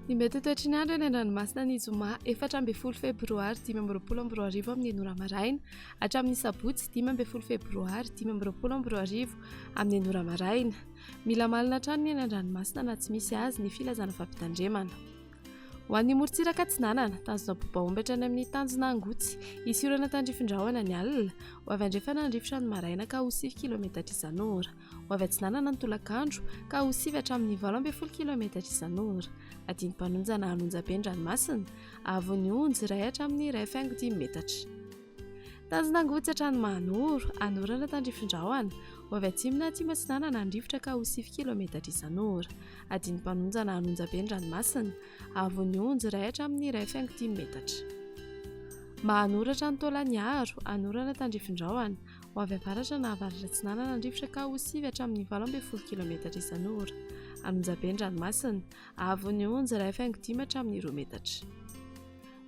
Ny mety toetry ny andro eny an-dranomasina ny zoma 4 febroary 2020 amin'ny enora maraina hatramin'ny sabotsy 10 febroary 2020 amin'ny enora maraina. Mila malina hatrany ny eny an-dranomasina na tsy misy azy ny filazana fampitandremana. Ho an'ny morontsiraka Atsinanana, tanjona bobaomby hatrany amin'ny tanjona Angotsy, isorana tandrifin-drahona ny alina, ho avy andrefana andrifotra ny maraina ka ho 9 km isan'ora, ho avy Atsinanana ny tolakandro ka ho 9 hatramin'ny 12 km isan'ora, adiny mpanonjana Anonjabe ny ranomasina, avy onjy 1 hatramin'ny 1,5 metatra. Tanjona Angotsy hatrany Mahanoro, anorana tandrifin-drahona, ho avy atsimona atsimo Atsinanana andrifotra ka ho 9 km isan'ora, adiny mpanonjana Anonjabe ny ranomasina, avy onjy 1 hatramin'ny 1,5 metatra. Mahanoro hatrany Taolagnaro, anorana tandrifin-drahona, ho avy avaratra na avaratra Atsinanana andrifotra ka ho 9 hatramin'ny 12 km isan'ora, Anonjabe ny ranomasina, avy onjy 1,5 hatramin'ny 2 metatra.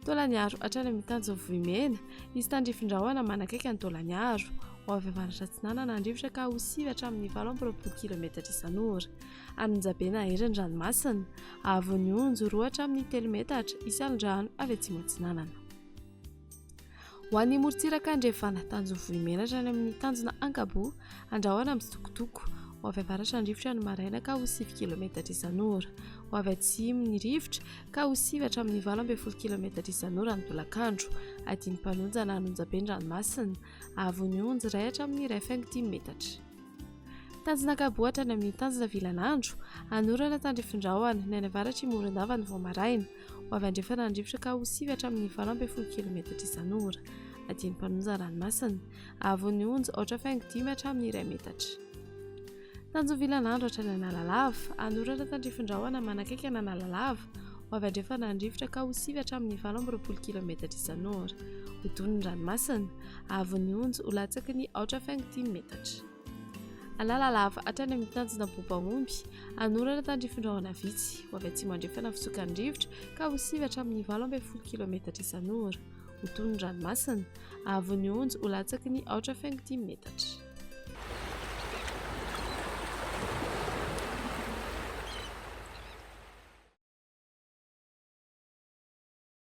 Taolagnaro hatrany amin'ny tanjona Vohimena, izy tandrifin-drahona manakaiky ny Taolagnaro, ho avy avaratra Atsinanana andrifotra ka ho 9 hatramin'ny 12 km isan'ora, Anonjabe na Hery ny ranomasina, avy onjy 2 hatramin'ny 3 metatra isan-drano avy atsimo Atsinanana. Ho an'ny morontsiraka Andrefana, tanjona Vohimena hatrany amin'ny tanjona Ankabo, andrahoana amin'ny Sitokotoko, ho avy avaratra andrifotra ny maraina ka ho 9 km isan'ora, ho avy atsimo ny rivotra ka ho 9 hatramin'ny 12 km isan'ora ny tolakandro, adiny mpanonjana Anonjabe ny ranomasina, avy onjy 1 hatramin'ny 1,5 metatra. Tanjona Ankabo hatrany amin'ny tanjona Vilanandro, anorana tandrifin-drahona ny any avaratra i Morondava ny vao maraina, ho avy andrefana andrifotra ka ho 9 hatramin'ny 12 km isan'ora, adiny mpanonjana ranomasina, avy onjy 8,5 hatramin'ny 2 metatra. Tanjona Vilanandro hatrany Analalava, anorana tandrifin-drahona manakaiky Analalava, ho avy andrefana andrifotra ka ho 9 hatramin'ny 12 km isan'ora, hodon'ny ranomasina, avy onjy ho latsaky ny 8,5 metatra. Analalava hatrany amin'ny tanjona Bobaomby, anorana tandrifin-drahona vitsy, ho avy atsimo andrefana fitsokan'ny rivotra ka ho 9 hatramin'ny 12 km isan'ora, hodon'ny ranomasina, avy onjy ho latsaky ny 8,5 metatra.